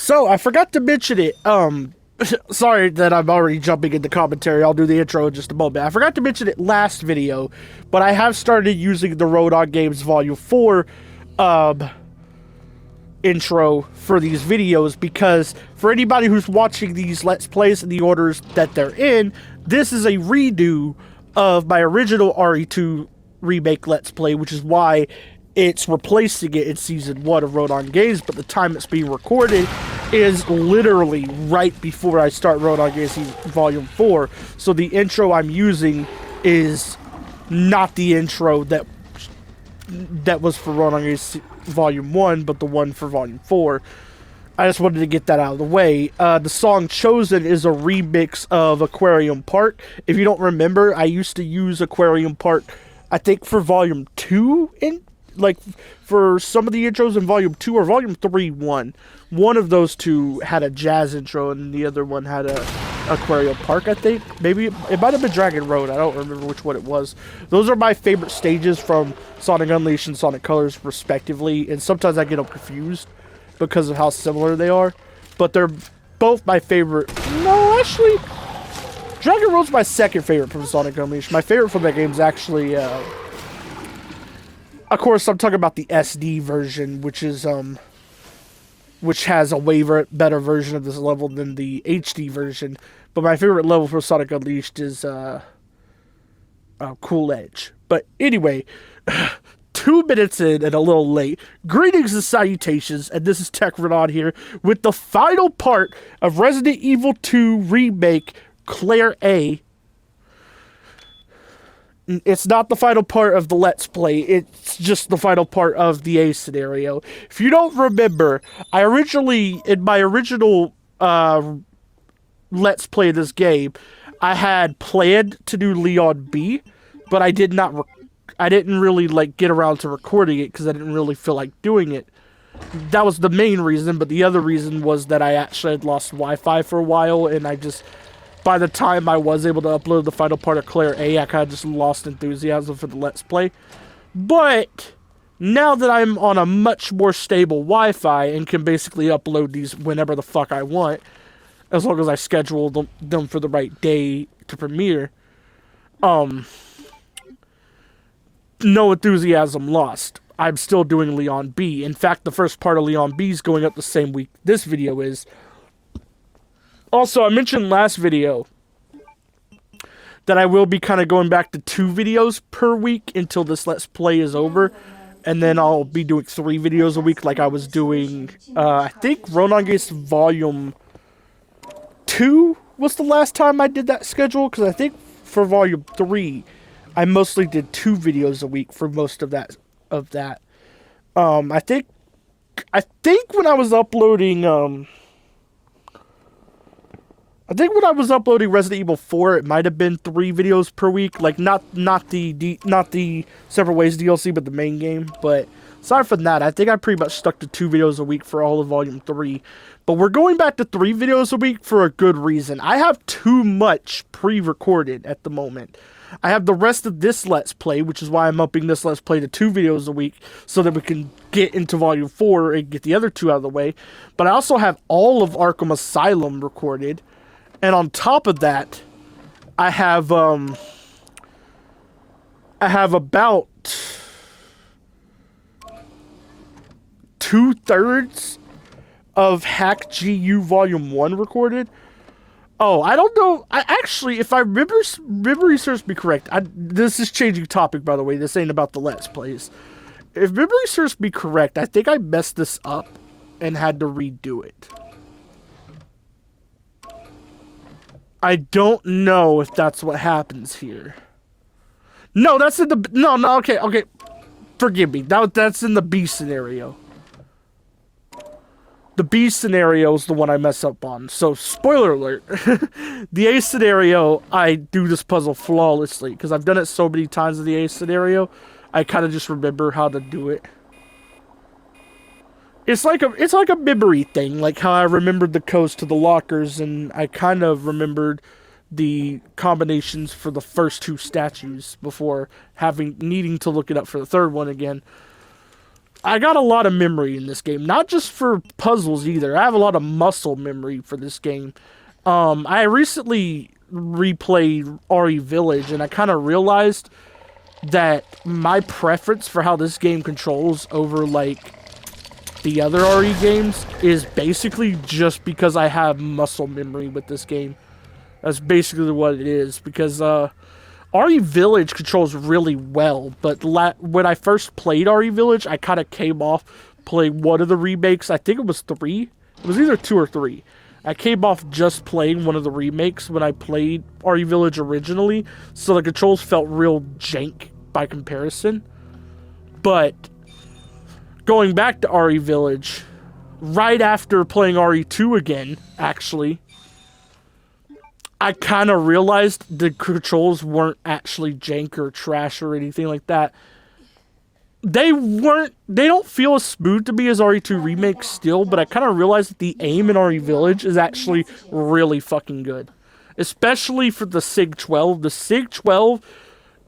So I forgot to mention it. Sorry that I'm already jumping into commentary. I'll do the intro in just a moment. I forgot to mention it last video, but I have started using the Road On Games Volume 4 intro for these videos because for anybody who's watching these Let's Plays in the orders that they're in, this is a redo of my original RE2 remake Let's Play, which is why it's replacing it in Season 1 of Road On Games, but the time it's being recorded is literally right before I start Road On Games Volume 4, so the intro I'm using is not the intro that was for Road On Games Volume 1, but the one for Volume 4. I just wanted to get that out of the way. The song chosen is a remix of Aquarium Park. If you don't remember, I used to use Aquarium Park, I think for Volume 2 for some of the intros in Volume 2 or Volume 3, one of those two had a jazz intro and the other one had a Aquarium Park, I think. Maybe it might have been Dragon Road. I don't remember which one it was. Those are my favorite stages from Sonic Unleashed and Sonic Colors respectively, and sometimes I get them confused because of how similar they are, but they're both my favorite. No, actually, Dragon Road's my second favorite from Sonic Unleashed. My favorite from that game is actually of course, I'm talking about the SD version, which is which has a way better version of this level than the HD version. But my favorite level for Sonic Unleashed is Cool Edge. But anyway, 2 minutes in and a little late. Greetings and salutations, and this is Tech Renaud here with the final part of Resident Evil 2 Remake Claire A. It's not the final part of the Let's Play, it's just the final part of the A scenario. If you don't remember, in my original Let's Play this game, I had planned to do Leon B, but I didn't really get around to recording it because I didn't really feel like doing it. That was the main reason, but the other reason was that I actually had lost Wi-Fi for a while, and by the time I was able to upload the final part of Claire A, I kind of just lost enthusiasm for the Let's Play. But now that I'm on a much more stable Wi-Fi and can basically upload these whenever the fuck I want, as long as I schedule them for the right day to premiere, no enthusiasm lost. I'm still doing Leon B. In fact, the first part of Leon B is going up the same week this video is. Also, I mentioned last video that I will be kind of going back to 2 videos per week until this Let's Play is over. And then I'll be doing 3 videos a week like I was doing, I think Road On Games Volume 2 was the last time I did that schedule. Because I think for Volume 3, I mostly did 2 videos a week for most of that. I think when I was uploading, when I was uploading Resident Evil 4, it might have been 3 videos per week. Not the Several Ways DLC, but the main game. But aside from that, I think I pretty much stuck to 2 videos a week for all of Volume 3. But we're going back to 3 videos a week for a good reason. I have too much pre-recorded at the moment. I have the rest of this Let's Play, which is why I'm upping this Let's Play to 2 videos a week, so that we can get into Volume 4 and get the other 2 out of the way. But I also have all of Arkham Asylum recorded. And on top of that, I have about 2/3 of Hack GU Volume 1 recorded. Oh, I don't know. Actually, if I memory serves me correct, this is changing topic, by the way. This ain't about the Let's Plays. If memory serves me correct, I think I messed this up and had to redo it. I don't know if that's what happens here. No, that's in the... No, okay. Forgive me. That's in the B scenario. The B scenario is the one I mess up on. So, spoiler alert. The A scenario, I do this puzzle flawlessly. Because I've done it so many times in the A scenario, I kind of just remember how to do it. It's like a memory thing, like how I remembered the codes to the lockers, and I kind of remembered the combinations for the first 2 statues before needing to look it up for the 3rd one again. I got a lot of memory in this game, not just for puzzles either. I have a lot of muscle memory for this game. I recently replayed RE Village, and I kind of realized that my preference for how this game controls over, like, the other RE games is basically just because I have muscle memory with this game. That's basically what it is, because, RE Village controls really well, but when I first played RE Village, I kind of came off playing one of the remakes. I think it was 3. It was either 2 or 3. I came off just playing one of the remakes when I played RE Village originally, so the controls felt real jank by comparison. But going back to RE Village, right after playing RE2 again, actually, I kind of realized the controls weren't actually jank or trash or anything like that. They don't feel as smooth to me as RE2 Remake still, but I kind of realized that the aim in RE Village is actually really fucking good. Especially for the SIG-12. The SIG-12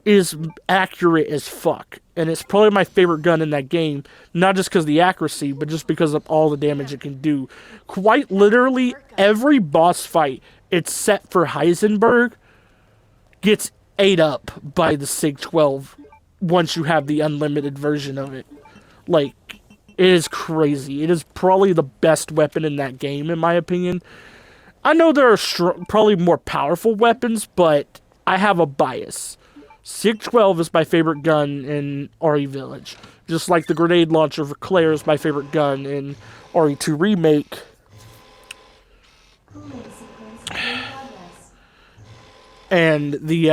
is accurate as fuck, and it's probably my favorite gun in that game, not just because of the accuracy, but just because of all the damage it can do. Quite literally, every boss fight, except for Heisenberg, gets ate up by the SIG-12 once you have the unlimited version of it. Like, it is crazy. It is probably the best weapon in that game, in my opinion. I know there are probably more powerful weapons, but I have a bias. SIG-12 is my favorite gun in RE Village. Just like the grenade launcher for Claire is my favorite gun in RE2 Remake. And the,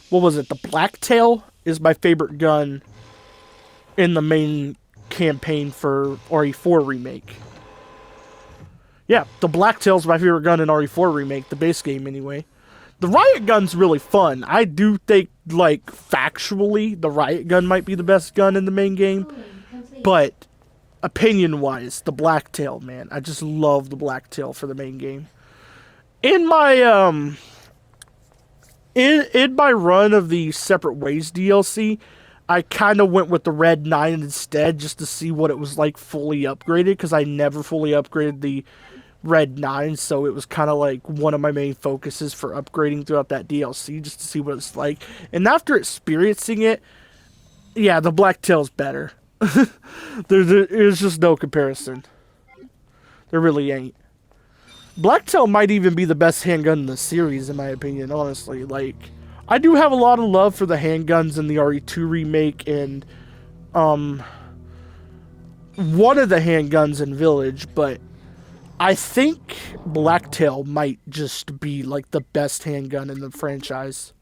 what was it? The Blacktail is my favorite gun in the main campaign for RE4 Remake. Yeah, the Blacktail is my favorite gun in RE4 Remake, the base game anyway. The Riot Gun's really fun. I do think, like, factually, the Riot Gun might be the best gun in the main game. But, opinion-wise, the Blacktail, man. I just love the Blacktail for the main game. In my, in my run of the Separate Ways DLC, I kind of went with the Red 9 instead, just to see what it was like fully upgraded, because I never fully upgraded the Red 9, so it was kind of like one of my main focuses for upgrading throughout that DLC, just to see what it's like. And after experiencing it, yeah, the Blacktail's better. There's just no comparison. There really ain't. Blacktail might even be the best handgun in the series, in my opinion, honestly. Like, I do have a lot of love for the handguns in the RE2 Remake, and, one of the handguns in Village, but I think Blacktail might just be, like, the best handgun in the franchise.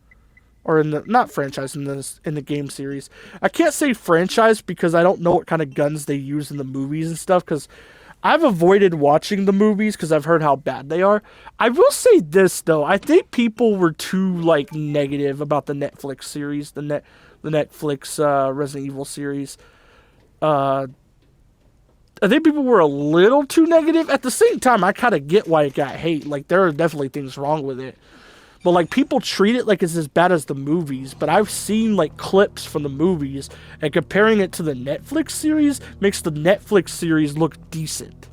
Or in the, not franchise, in the game series. I can't say franchise because I don't know what kind of guns they use in the movies and stuff, because I've avoided watching the movies because I've heard how bad they are. I will say this, though. I think people were too, like, negative about the Netflix series, the Netflix Resident Evil series. I think people were a little too negative. At the same time, I kind of get why it got hate. Like, there are definitely things wrong with it. But, like, people treat it like it's as bad as the movies. But I've seen, like, clips from the movies, and comparing it to the Netflix series makes the Netflix series look decent.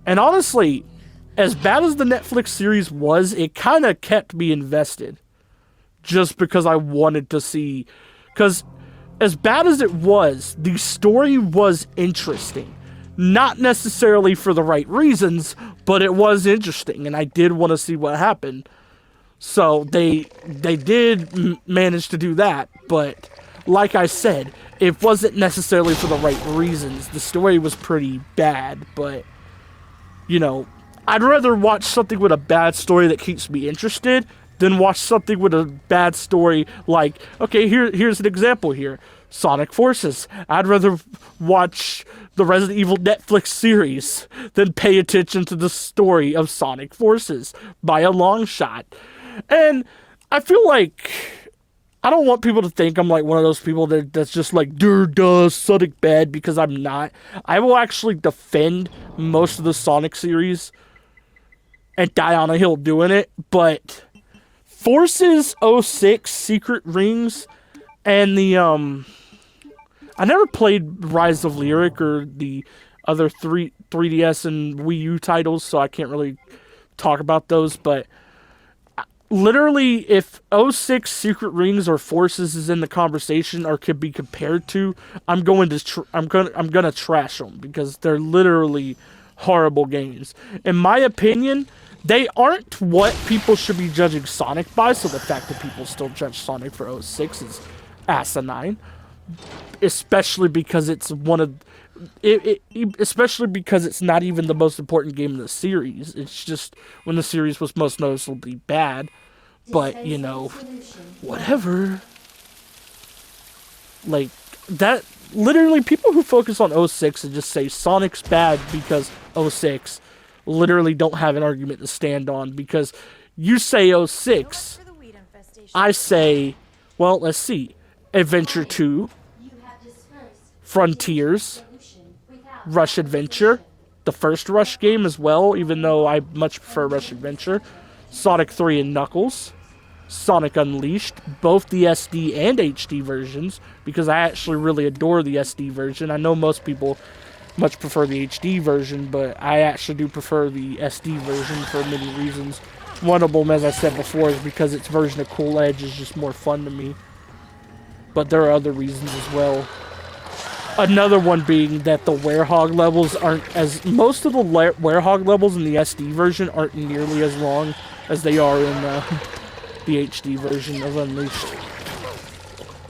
And honestly, as bad as the Netflix series was, it kind of kept me invested. Just because I wanted to see. Because as bad as it was, the story was interesting. Not necessarily for the right reasons, but it was interesting, and I did want to see what happened. So they did manage to do that, but like I said, it wasn't necessarily for the right reasons. The story was pretty bad, but, you know, I'd rather watch something with a bad story that keeps me interested than watch something with a bad story like, okay, here's an example here. Sonic Forces. I'd rather watch the Resident Evil Netflix series than pay attention to the story of Sonic Forces by a long shot. And I feel like I don't want people to think I'm like one of those people that's just like, duh, Sonic bad, because I'm not. I will actually defend most of the Sonic series and die on a hill doing it, but Forces 06 Secret Rings and the, I never played Rise of Lyric or the other 3DS and Wii U titles, so I can't really talk about those, but literally, if '06 Secret Rings or Forces is in the conversation or could be compared to, I'm gonna trash them because they're literally horrible games. In my opinion, they aren't what people should be judging Sonic by. So the fact that people still judge Sonic for '06 is asinine, especially because it's one of especially because it's not even the most important game in the series. It's just when the series was most noticeably bad. But, you know, whatever. Like, that, literally, people who focus on '06 and just say Sonic's bad because '06 literally don't have an argument to stand on, because you say '06, I say, well, let's see, Adventure 2, Frontiers, Rush Adventure, the first Rush game as well, even though I much prefer Rush Adventure, Sonic 3 and Knuckles, Sonic Unleashed, both the SD and HD versions, because I actually really adore the SD version. I know most people much prefer the HD version, but I actually do prefer the SD version for many reasons. One of them, as I said before, is because its version of Cool Edge is just more fun to me. But there are other reasons as well. Another one being that the Werehog levels aren't as... Most of the Werehog levels in the SD version aren't nearly as long as they are in the HD version of Unleashed.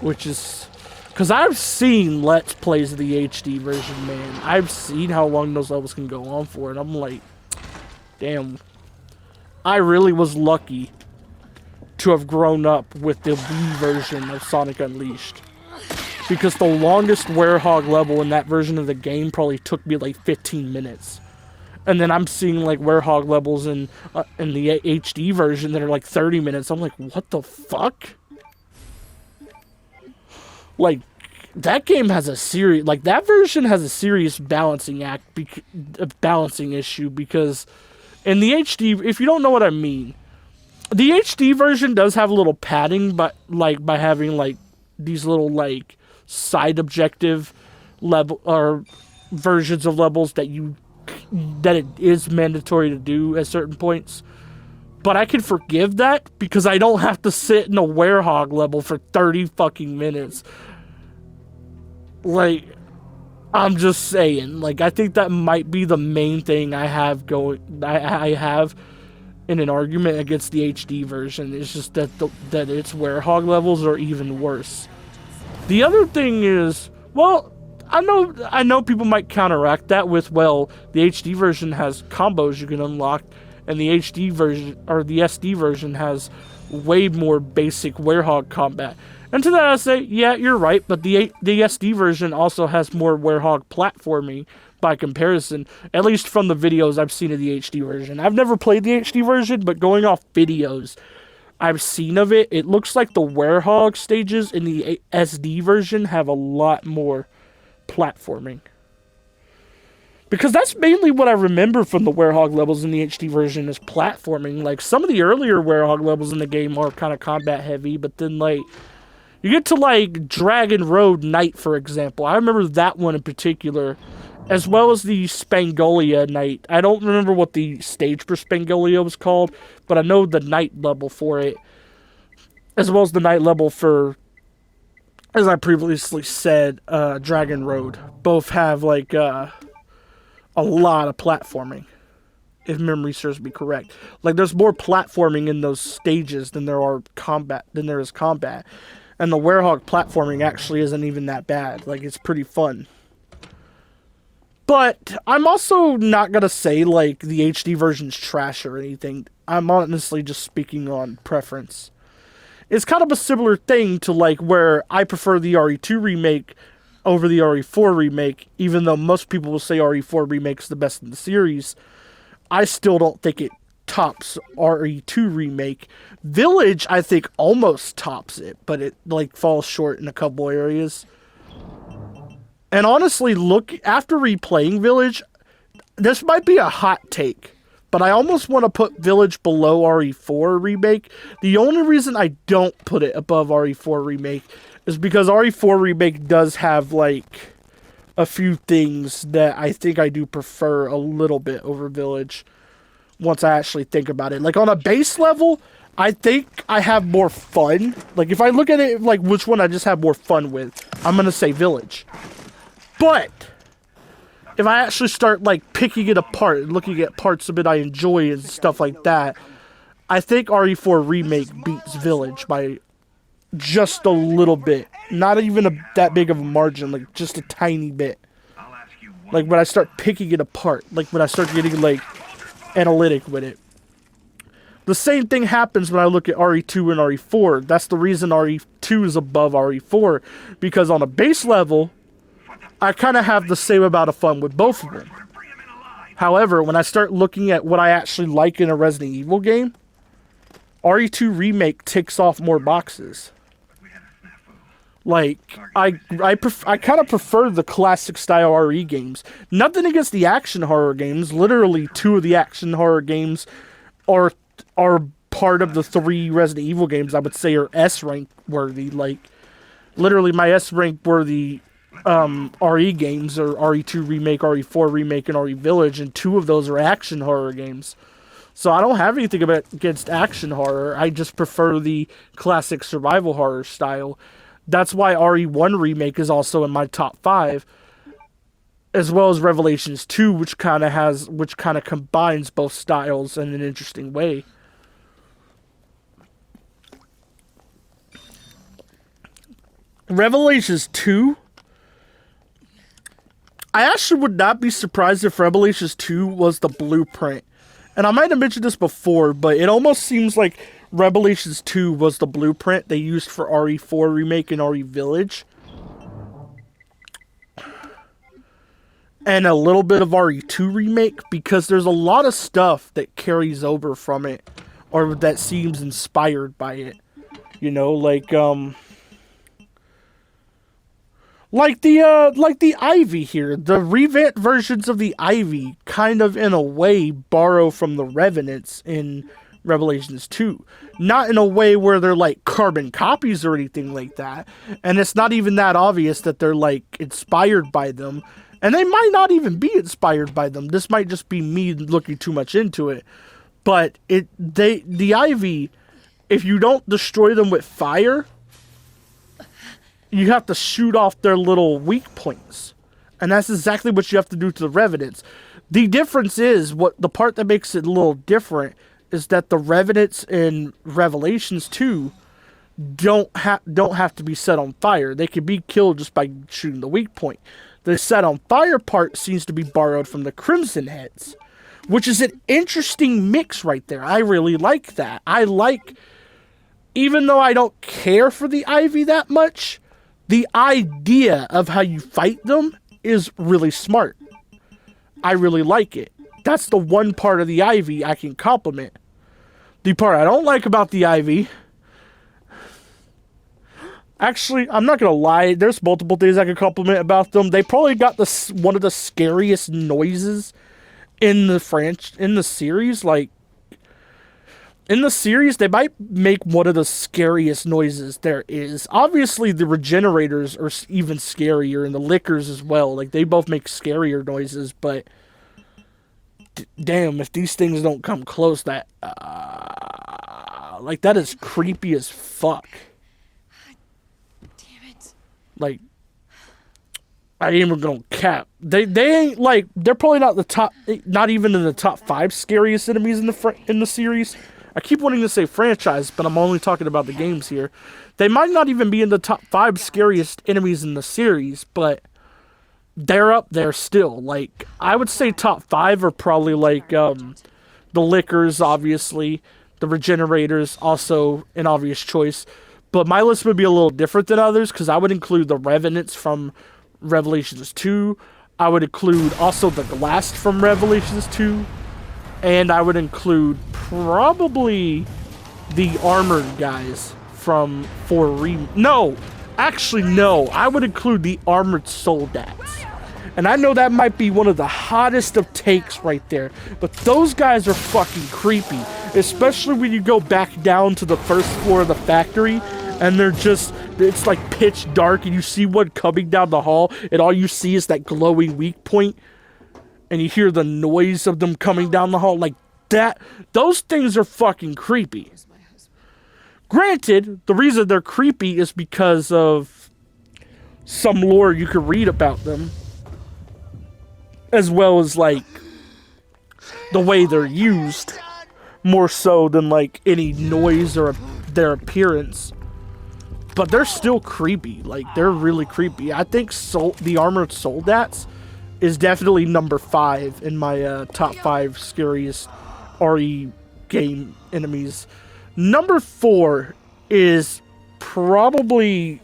Which is... Because I've seen Let's Plays of the HD version, man. I've seen how long those levels can go on for, and I'm like... Damn. I really was lucky to have grown up with the Wii version of Sonic Unleashed. Because the longest Werehog level in that version of the game probably took me like 15 minutes. And then I'm seeing like Werehog levels in the HD version that are like 30 minutes. I'm like, what the fuck? Like, that game has a serious... Like, that version has a serious balancing issue, because in the HD... If you don't know what I mean, the HD version does have a little padding, but like by having like these little like side objective level or versions of levels that it is mandatory to do at certain points. But I can forgive that because I don't have to sit in a Werehog level for 30 fucking minutes. Like, I'm just saying, like, I think that might be the main thing I have I have in an argument against the HD version. It's just that that its Werehog levels are even worse. The other thing is, well, I know people might counteract that with, well, the HD version has combos you can unlock, and the HD version, or the SD version, has way more basic Werehog combat. And to that I say, yeah, you're right, but the SD version also has more Werehog platforming by comparison, at least from the videos I've seen of the HD version. I've never played the HD version, but going off videos I've seen of it, it looks like the Werehog stages in the SD version have a lot more platforming. Because that's mainly what I remember from the Werehog levels in the HD version is platforming. Like, some of the earlier Werehog levels in the game are kind of combat heavy, but then, like, you get to, like, Dragon Road Night, for example. I remember that one in particular, as well as the Spangolia Night. I don't remember what the stage for Spangolia was called, but I know the night level for it, as well as the night level for, as I previously said, Dragon Road. Both have, like, a lot of platforming, if memory serves me correct. Like, there's more platforming in those stages than there is combat. And the Werehog platforming actually isn't even that bad. Like, it's pretty fun. But I'm also not going to say, like, the HD version's trash or anything. I'm honestly just speaking on preference. It's kind of a similar thing to, like, where I prefer the RE2 remake over the RE4 remake, even though most people will say RE4 remake's the best in the series. I still don't think it tops RE2 remake. Village, I think, almost tops it, but it, like, falls short in a couple areas. And honestly, after replaying Village, this might be a hot take, but I almost want to put Village below RE4 remake. The only reason I don't put it above RE4 remake is because RE4 Remake does have, like, a few things that I think I do prefer a little bit over Village once I actually think about it. Like, on a base level, I think I have more fun. Like, if I look at it, like, which one I just have more fun with, I'm going to say Village. But if I actually start, like, picking it apart and looking at parts of it I enjoy and stuff like that, I think RE4 Remake beats Village by just a little bit. Not even that big of a margin, like, just a tiny bit. Like, when I start picking it apart, like, when I start getting, like, analytic with it. The same thing happens when I look at RE2 and RE4. That's the reason RE2 is above RE4, because on a base level, I kind of have the same amount of fun with both of them. However, when I start looking at what I actually like in a Resident Evil game, RE2 Remake ticks off more boxes. Like, I kind of prefer the classic style RE games. Nothing against the action horror games. Literally, 2 of the action horror games are part of the 3 Resident Evil games I would say are S-rank worthy. Like, literally, my S-rank worthy RE games are RE2 Remake, RE4 Remake, and RE Village, and 2 of those are action horror games. So I don't have anything against action horror. I just prefer the classic survival horror style. That's why RE1 Remake is also in my top 5, as well as Revelations 2, which kind of combines both styles in an interesting way. Revelations 2, I actually would not be surprised if Revelations 2 was the blueprint. And I might have mentioned this before, but it almost seems like Revelations 2 was the blueprint they used for RE4 Remake and RE Village. And a little bit of RE2 Remake, because there's a lot of stuff that carries over from it, or that seems inspired by it. You know, like the Ivy here. The revamped versions of the Ivy kind of in a way borrow from the Revenants in Revelations 2. Not in a way where they're like carbon copies or anything like that. And it's not even that obvious that they're like inspired by them. And they might not even be inspired by them. This might just be me looking too much into it. But the Ivy, if you don't destroy them with fire, you have to shoot off their little weak points. And that's exactly what you have to do to the Revenants. The difference is, the part that makes it a little different is that the Revenants in Revelations 2 don't have to be set on fire. They can be killed just by shooting the weak point. The set on fire part seems to be borrowed from the Crimson Heads, which is an interesting mix right there. I really like that. Even though I don't care for the Ivy that much, the idea of how you fight them is really smart. I really like it. That's the one part of the Ivy I can compliment. The part I don't like about the Ivy... Actually, I'm not going to lie. There's multiple things I can compliment about them. They probably got one of the scariest noises in the series. Like, in the series, they might make one of the scariest noises there is. Obviously, the Regenerators are even scarier, and the Lickers as well. Like, they both make scarier noises, but... damn, if these things don't come close, that is creepy as fuck. Damn it. Like, I ain't even gonna cap. They ain't like, they're probably not even in the top 5 scariest enemies in the series. I keep wanting to say franchise, but I'm only talking about the games here. They might not even be in the top 5 scariest enemies in the series, but they're up there still. Like, I would say top 5 are probably like the Lickers, obviously, the Regenerators, also an obvious choice. But my list would be a little different than others, because I would include the Revenants from Revelations 2. I would include also the Glast from Revelations 2. And I would include probably the armored guys from 4 No! Actually, no. I would include the armored Soldats. And I know that might be one of the hottest of takes right there. But those guys are fucking creepy. Especially when you go back down to the first floor of the factory. And they're just it's like pitch dark and you see one coming down the hall and all you see is that glowing weak point and you hear the noise of them coming down the hall like that. Those things are fucking creepy. Granted, the reason they're creepy is because of some lore you could read about them, as well as like the way they're used, more so than like any noise or their appearance. But they're still creepy. Like, they're really creepy. I think the Armored Soldats is definitely number 5 in my top 5 scariest RE game enemies. Number 4 is probably...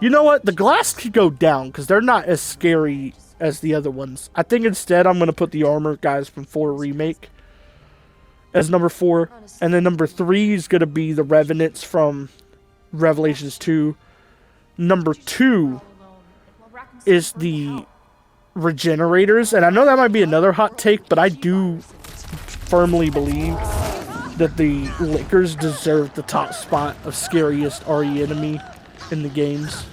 You know what? The glass could go down because they're not as scary as the other ones. I think instead I'm going to put the armor guys from 4 Remake as number 4. And then number 3 is going to be the Revenants from Revelations 2. Number 2 is the Regenerators. And I know that might be another hot take, but I do firmly believe that the Lickers deserve the top spot of scariest RE enemy in the games.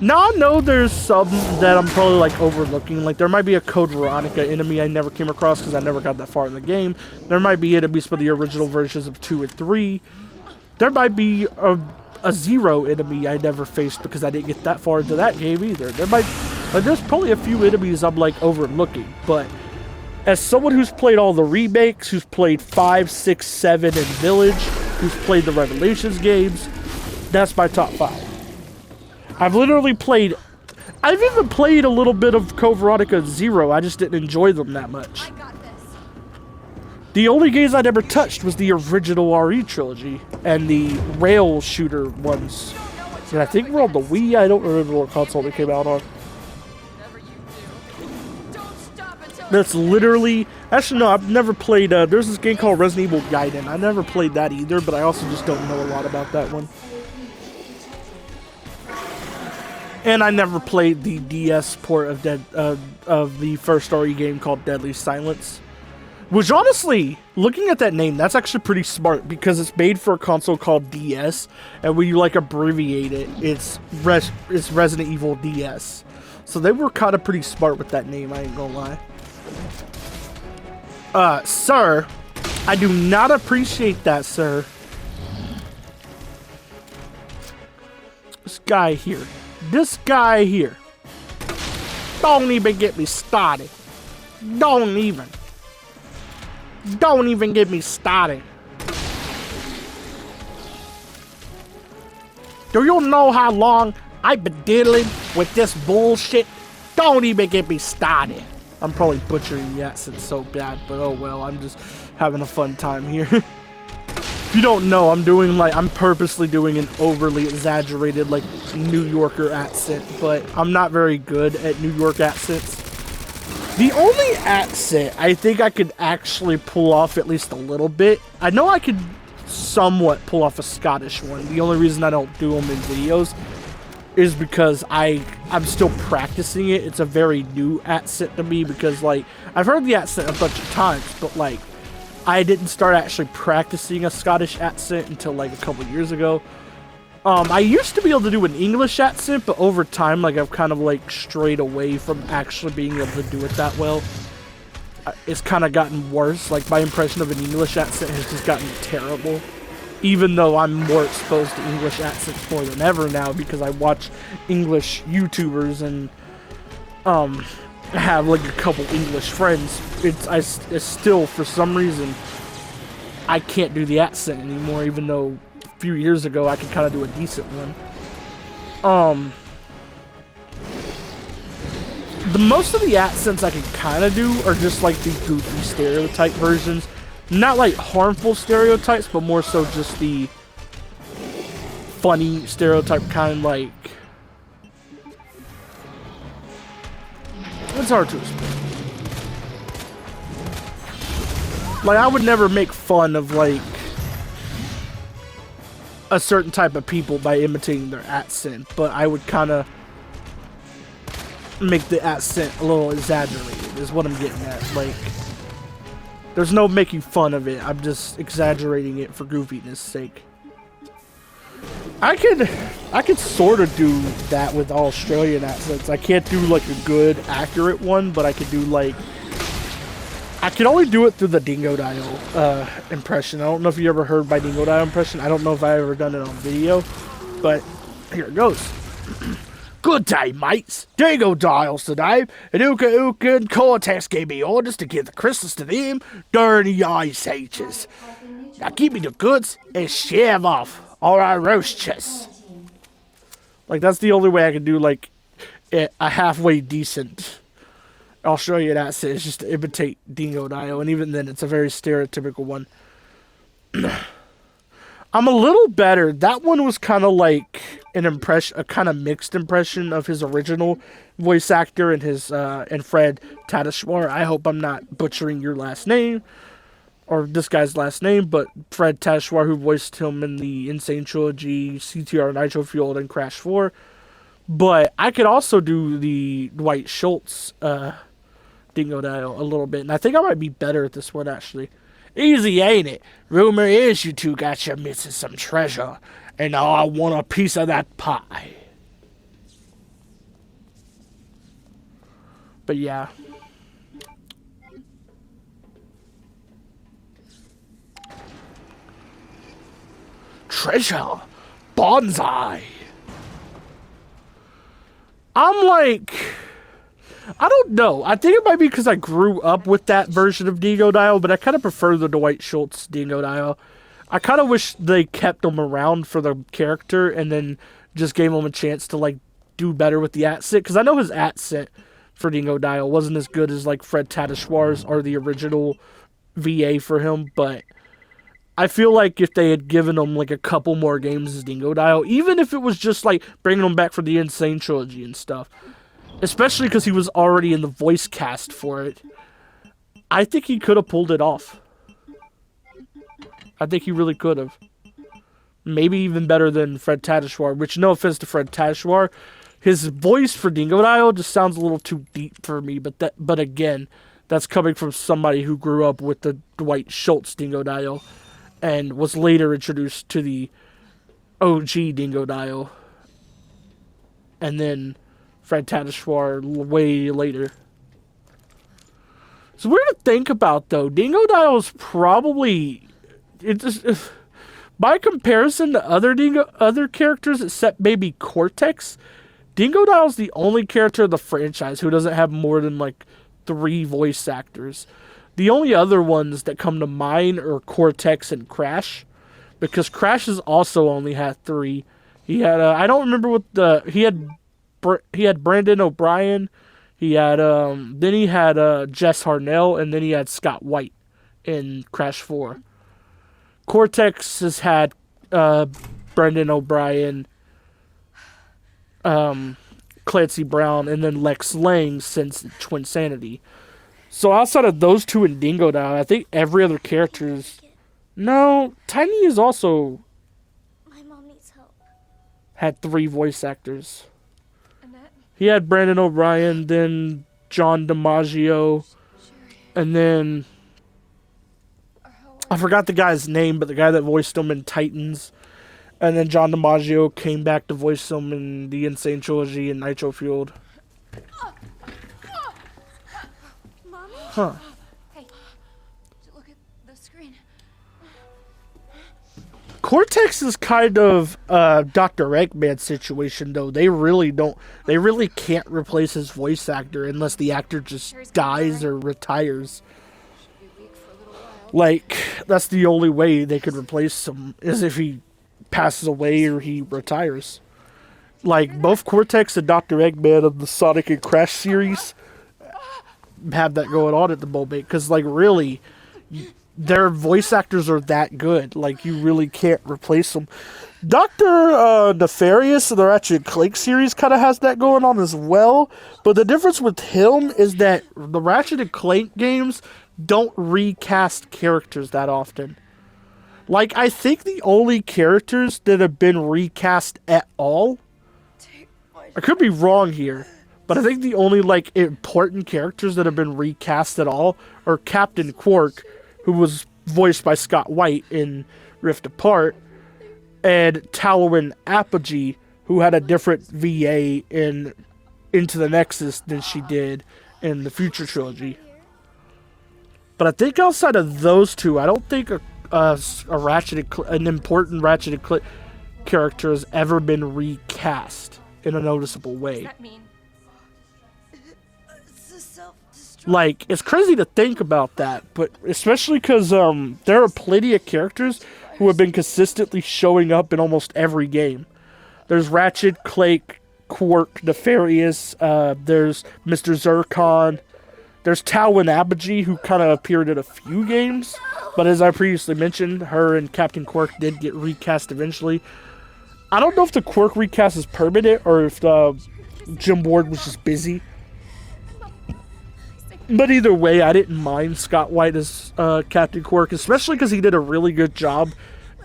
Now I know there's some that I'm probably like overlooking. Like there might be a Code Veronica enemy I never came across because I never got that far in the game. There might be enemies for the original versions of 2 and 3. There might be a Zero enemy I never faced because I didn't get that far into that game either. There's probably a few enemies I'm like overlooking, but as someone who's played all the remakes, who's played 5, 6, 7, and Village, who's played the Revelations games, that's my top 5. I've literally played... I've even played a little bit of Code Veronica Zero. I just didn't enjoy them that much. The only games I never touched was the original RE trilogy and the rail shooter ones. And I think we're on the Wii. I don't remember what console they came out on. That's literally... Actually, no, I've never played... there's this game called Resident Evil Gaiden. I never played that either, but I also just don't know a lot about that one. And I never played the DS port of the first RE game called Deadly Silence. Which honestly, looking at that name, that's actually pretty smart because it's made for a console called DS, and when you like abbreviate it, it's Resident Evil DS. So they were kind of pretty smart with that name, I ain't gonna lie. Sir, I do not appreciate that, sir. This guy here. Don't even get me started. Don't even get me started. Do you know how long I've been dealing with this bullshit? Don't even get me started. I'm probably butchering the accent so bad, but oh well, I'm just having a fun time here. If you don't know, I'm purposely doing an overly exaggerated, like, New Yorker accent, but I'm not very good at New York accents. The only accent I think I could actually pull off at least a little bit, I know I could somewhat pull off a Scottish one. The only reason I don't do them in videos is because I'm still practicing it. It's a very new accent to me because, like, I've heard the accent a bunch of times, but, like, I didn't start actually practicing a Scottish accent until like a couple years ago. I used to be able to do an English accent, but over time, like, I've kind of like strayed away from actually being able to do it that well. It's kind of gotten worse. Like, my impression of an English accent has just gotten terrible. Even though I'm more exposed to English accents more than ever now because I watch English YouTubers and have like a couple English friends, it's still, for some reason, I can't do the accent anymore, even though a few years ago I could kind of do a decent one. The most of the accents I can kind of do are just like the goofy stereotype versions. Not like harmful stereotypes, but more so just the funny stereotype kind, like... It's hard to explain. Like, I would never make fun of, like, a certain type of people by imitating their accent, but I would kind of make the accent a little exaggerated, is what I'm getting at. Like, there's no making fun of it, I'm just exaggerating it for goofiness sake. I could sort of do that with Australian accents. I can't do like a good, accurate one, but I could do like... I can only do it through the Dingodile impression. I don't know if you ever heard my Dingodile impression. I don't know if I ever done it on video, but here it goes. Good day, mates. Dingodiles today, and Uka Uka and Cortex gave me orders to give the crystals to them dirty ice ages. Now give me the goods and shave off, or I roast yous. Like, that's the only way I can do, like, a halfway decent Australian accent, is just to imitate Dingodile, and even then, it's a very stereotypical one. I'm a little better. That one was kind of like a kind of mixed impression of his original voice actor and his and Fred Tatasciore. I hope I'm not butchering your last name or this guy's last name, but Fred Tatasciore, who voiced him in the Insane Trilogy, CTR Nitro Fueled, and Crash 4. But I could also do the Dwight Schultz Dingodile a little bit, and I think I might be better at this one actually. Easy, ain't it? Rumor is you two got you missing some treasure, and now I want a piece of that pie. But yeah. Treasure! Bonsai! I'm like... I don't know. I think it might be because I grew up with that version of Dingodile, but I kind of prefer the Dwight Schultz Dingodile. I kind of wish they kept him around for the character and then just gave him a chance to, like, do better with the accent. Because I know his accent for Dingodile wasn't as good as, like, Fred Tatasciore's or the original VA for him, but I feel like if they had given him, like, a couple more games as Dingodile, even if it was just, like, bringing him back for the Insane Trilogy and stuff, especially because he was already in the voice cast for it, I think he could have pulled it off. I think he really could have. Maybe even better than Fred Tatasciore, which, no offense to Fred Tatasciore, his voice for Dingodile just sounds a little too deep for me, but again, that's coming from somebody who grew up with the Dwight Schultz Dingodile and was later introduced to the OG Dingodile. And then Fred Tatasciore way later. It's weird to think about, though. Dingodile is probably... by comparison to other characters, except maybe Cortex, Dingodile is the only character of the franchise who doesn't have more than, like, 3 voice actors. The only other ones that come to mind are Cortex and Crash, because Crash has also only had 3. He had, I don't remember what he had Brandon O'Brien, he had, then he had, Jess Harnell, and then he had Scott White in Crash 4. Cortex has had, Brendan O'Brien, Clancy Brown, and then Lex Lang since Twinsanity. So outside of those two in Dingodile, I think every other character is... No, Tiny is also... My mom needs help. Had 3 voice actors. He had Brandon O'Brien, then John DiMaggio, and then... I forgot the guy's name, but the guy that voiced him in Titans. And then John DiMaggio came back to voice him in the Insane Trilogy and Nitro Fueled. Mommy? Huh. Hey, look at the screen. Cortex is kind of Dr. Eggman situation, though. They really can't replace his voice actor unless the actor just dies or retires. Like, that's the only way they could replace him, is if he passes away or he retires. Like, both Cortex and Dr. Eggman of the Sonic and Crash series have that going on at the moment, because, like, really, their voice actors are that good. Like, you really can't replace them. Dr. Nefarious of the Ratchet and Clank series kind of has that going on as well, but the difference with him is that the Ratchet and Clank games don't recast characters that often. Like, I think the only characters that have been recast at all, I could be wrong here, but I think the only, like, important characters that have been recast at all are Captain Quark, who was voiced by Scott White in Rift Apart, and Talwyn Apogee, who had a different VA in Into the Nexus than she did in the Future trilogy. But I think outside of those two, I don't think an important Ratchet and Clank character has ever been recast in a noticeable way. What does that mean? It's a self-destruct. Like, it's crazy to think about that, but especially because there are plenty of characters who have been consistently showing up in almost every game. There's Ratchet, Clank, Quark, Nefarious, there's Mr. Zircon, there's Talwyn Apogee, who kind of appeared in a few games, but as I previously mentioned, her and Captain Quark did get recast eventually. I don't know if the Quark recast is permanent, or if Jim Ward was just busy. But either way, I didn't mind Scott White as Captain Quark, especially because he did a really good job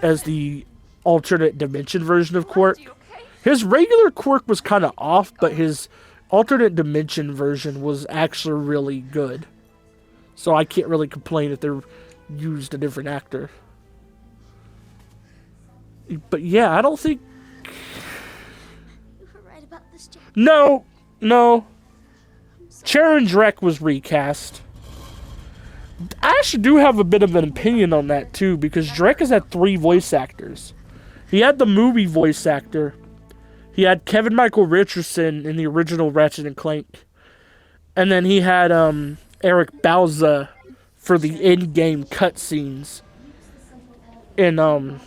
as the alternate dimension version of Quark. His regular Quark was kind of off, but his alternate dimension version was actually really good. So I can't really complain if they used a different actor. But yeah, I don't think... You were right about this, Jack. No. Charon Drek was recast. I actually do have a bit of an opinion on that too, because Drek has had 3 voice actors. He had the movie voice actor. He had Kevin Michael Richardson in the original Ratchet and Clank. And then he had Eric Bauza for the in-game cutscenes in the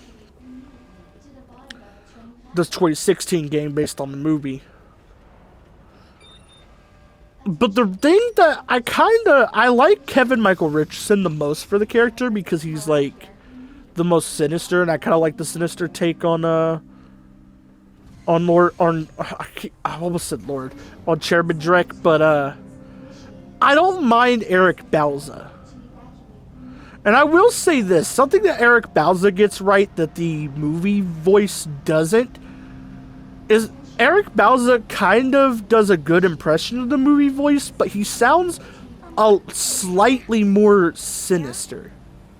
2016 game based on the movie. But the thing that I like Kevin Michael Richardson the most for the character, because he's like the most sinister, and I kind of like the sinister take on Lord, I almost said Lord, on Chairman Drek, but I don't mind Eric Bauza. And I will say this, something that Eric Bauza gets right that the movie voice doesn't, is Eric Bauza kind of does a good impression of the movie voice, but he sounds slightly more sinister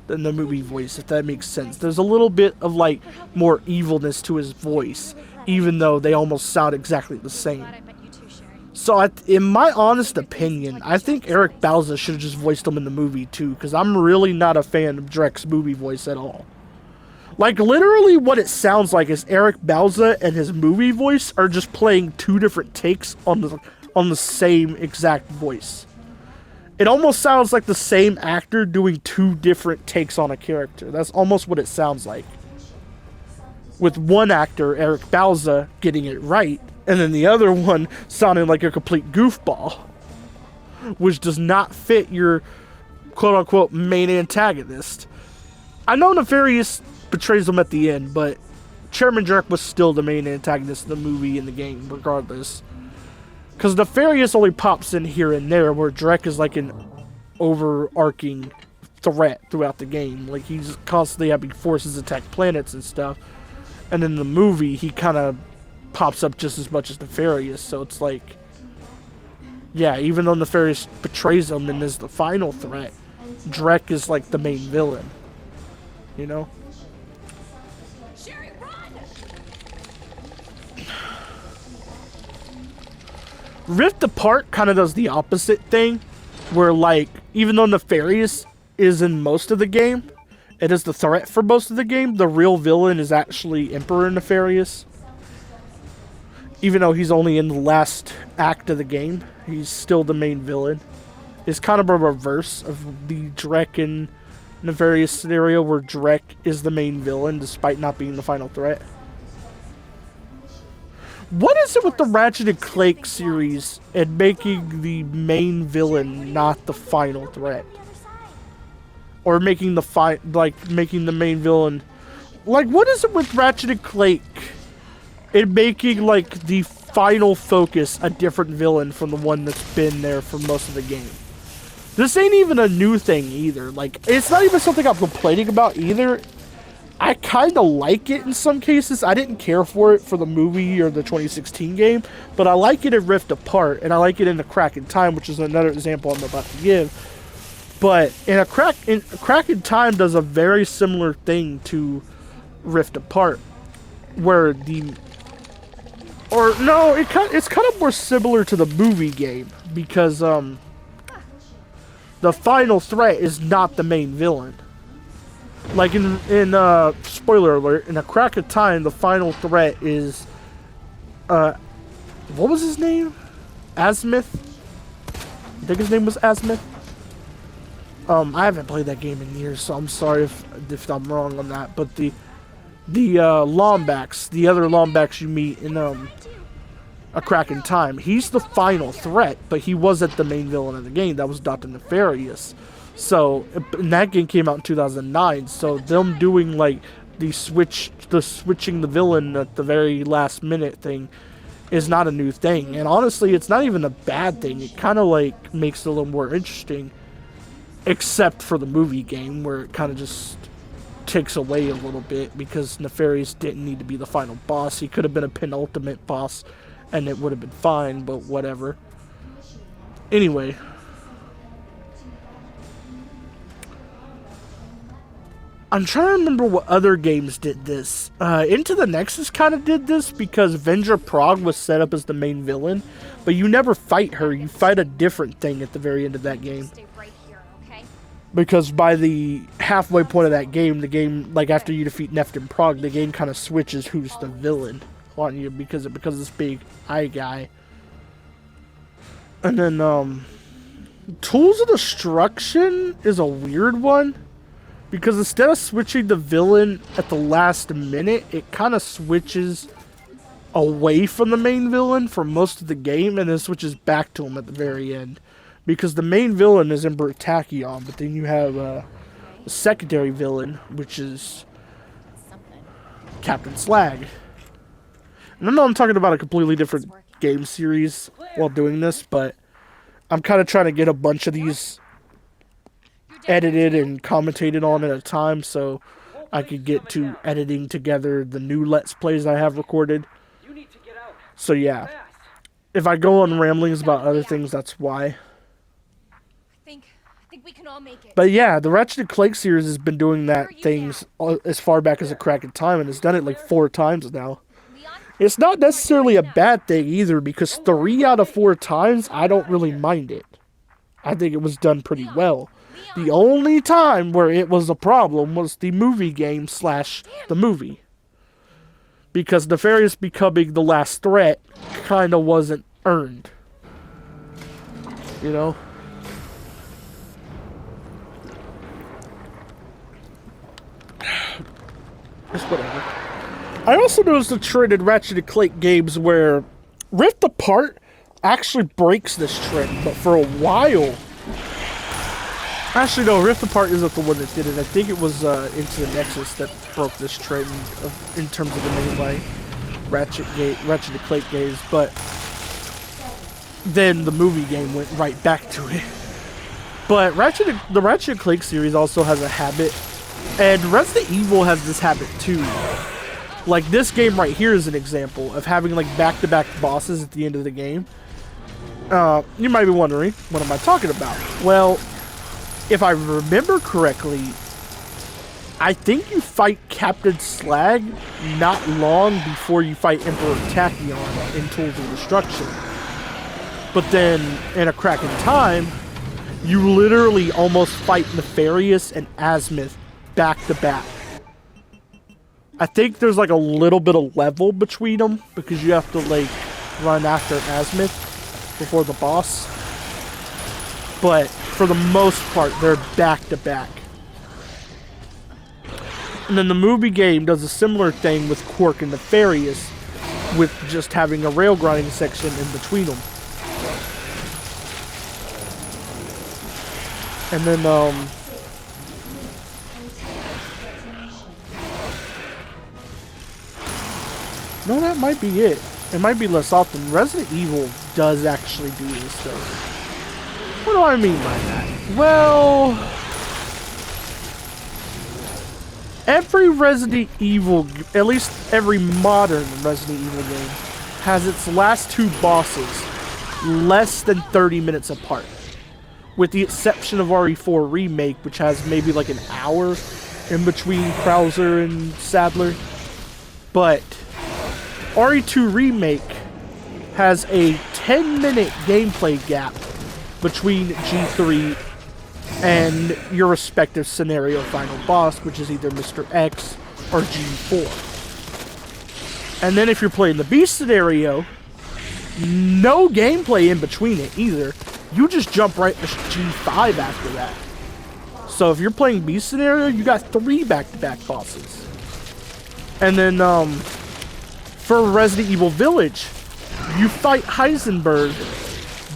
than the movie voice, if that makes sense. There's a little bit of like more evilness to his voice, even though they almost sound exactly the same. So in my honest opinion, I think Eric Bauza should have just voiced him in the movie too, because I'm really not a fan of Drek's movie voice at all. Like, literally what it sounds like is Eric Bauza and his movie voice are just playing 2 different takes on the same exact voice. It almost sounds like the same actor doing 2 different takes on a character. That's almost what it sounds like. With one actor, Eric Bauza, getting it right, and then the other one sounding like a complete goofball, which does not fit your quote-unquote main antagonist. I know Nefarious betrays him at the end, but Chairman Drek was still the main antagonist in the movie and the game, regardless. Because Nefarious only pops in here and there, where Drek is like an overarching threat throughout the game. Like, he's constantly having forces attack planets and stuff. And in the movie, he kind of pops up just as much as Nefarious, so it's like... Yeah, even though Nefarious betrays him and is the final threat, Drek is like the main villain. You know? Sherry, run! Rift Apart kind of does the opposite thing, where like, even though Nefarious is in most of the game, it is the threat for most of the game, the real villain is actually Emperor Nefarious. Even though he's only in the last act of the game, he's still the main villain. It's kind of a reverse of the Drek and Nefarious scenario, where Drek is the main villain despite not being the final threat. What is it with the Ratchet and Clank series and making the main villain not the final threat? Or making making the main villain... Like, what is it with Ratchet and Clank and making, like, the final focus a different villain from the one that's been there for most of the game? This ain't even a new thing either. Like, it's not even something I'm complaining about either. I kind of like it in some cases. I didn't care for it for the movie or the 2016 game, but I like it in Rift Apart, and I like it in A Crack in Time, which is another example I'm about to give. But A Crack in Time does a very similar thing to Rift Apart, where the, or no, it's kind of more similar to the movie game because the final threat is not the main villain. Like in spoiler alert, in A Crack of Time, the final threat is what was his name? Azimuth? I think his name was Azimuth. I haven't played that game in years, so I'm sorry if I'm wrong on that. But the Lombax, the other Lombax you meet in A Crack in Time, he's the final threat, but he wasn't the main villain of the game. That was Dr. Nefarious. So, and that game came out in 2009. So them doing like the switching the villain at the very last minute thing is not a new thing. And honestly, it's not even a bad thing. It kind of like makes it a little more interesting, except for the movie game where it kind of just takes away a little bit because Nefarious didn't need to be the final boss. He could have been a penultimate boss and it would have been fine, but whatever. Anyway, I'm trying to remember what other games did this. Into the Nexus kind of did this because Vendra Prague was set up as the main villain, but you never fight her. You fight a different thing at the very end of that game. Stay right here, okay? Because by the halfway point of that game, the game, like after you defeat Neftin Prague, the game kind of switches who's the villain on you because it becomes this big eye guy. And then, Tools of Destruction is a weird one. Because instead of switching the villain at the last minute, it kind of switches away from the main villain for most of the game, and then switches back to him at the very end. Because the main villain is Emperor Tachyon, but then you have a secondary villain, which is Captain Slag. And I know I'm talking about a completely different game series while doing this, but I'm kind of trying to get a bunch of these edited and commentated on at a time so I could get to editing together the new Let's Plays I have recorded. So yeah, if I go on ramblings about other things, that's why. I think we can all make it. But yeah, the Ratchet & Clank series has been doing that things as far back as A Crack in Time and has done it like 4 times now. It's not necessarily a bad thing either because 3 out of 4 times I don't really mind it. I think it was done pretty well. The only time where it was a problem was the movie game / the movie. Because Nefarious becoming the last threat kind of wasn't earned. You know? Just whatever. I also noticed a trend in Ratchet & Clank games where Rift Apart actually breaks this trend, but for a while... Actually, no, Rift Apart isn't the one that did it. I think it was Into the Nexus that broke this trend in terms of the mainline Ratchet & Clank games, but then the movie game went right back to it. But the Ratchet & Clank series also has a habit, and Resident Evil has this habit too. Like this game right here is an example of having like back-to-back bosses at the end of the game. You might be wondering, what am I talking about? Well, if I remember correctly, I think you fight Captain Slag not long before you fight Emperor Tachyon in Tools of Destruction. But then, in A Crack in Time, you literally almost fight Nefarious and Azimuth back to back. I think there's like a little bit of level between them because you have to like run after Azimuth before the boss. But for the most part, they're back to back. And then the movie game does a similar thing with Quark and Nefarious, with just having a rail grinding section in between them. And then, no, that might be it. It might be less often. Resident Evil does actually do this, though. What do I mean by that? Well, every Resident Evil, at least every modern Resident Evil game, has its last 2 bosses less than 30 minutes apart. With the exception of RE4 Remake, which has maybe like an hour in between Krauser and Sadler. But RE2 Remake has a 10-minute gameplay gap between G3 and your respective scenario final boss, which is either Mr. X or G4. And then if you're playing the B scenario, no gameplay in between it either. You just jump right to G5 after that. So if you're playing B scenario, you got 3 back-to-back bosses. And then for Resident Evil Village, you fight Heisenberg.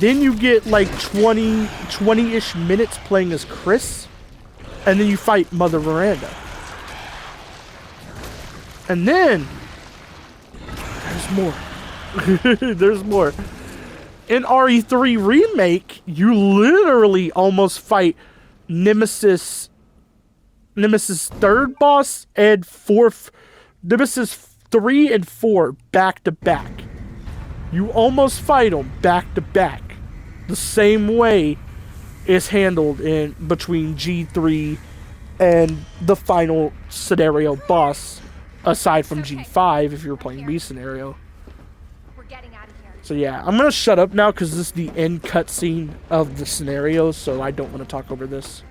Then you get like 20-ish minutes playing as Chris. And then you fight Mother Miranda. And then there's more. There's more. In RE3 Remake, you literally almost fight Nemesis' third boss and fourth, Nemesis 3 and 4 back to back. You almost fight them back to back. The same way is handled in between G3 and the final scenario boss, aside from G5 if you're playing B scenario. We're getting out of here. So yeah, I'm gonna shut up now because this is the end cutscene of the scenario, so I don't want to talk over this.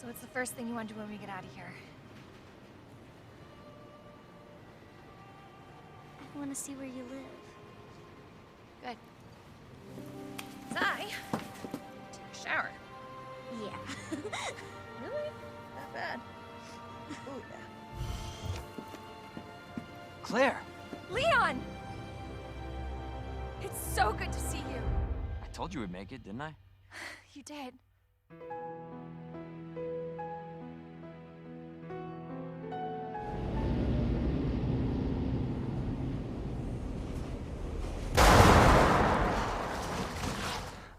So what's the first thing you want to do when we get out of here? I want to see where you live. Good. 'Cause I take a shower. Yeah. Really? Not bad. Ooh, yeah. Claire! Leon! It's so good to see you. I told you we'd make it, didn't I? You did.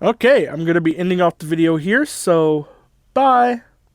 Okay, I'm going to be ending off the video here, so bye.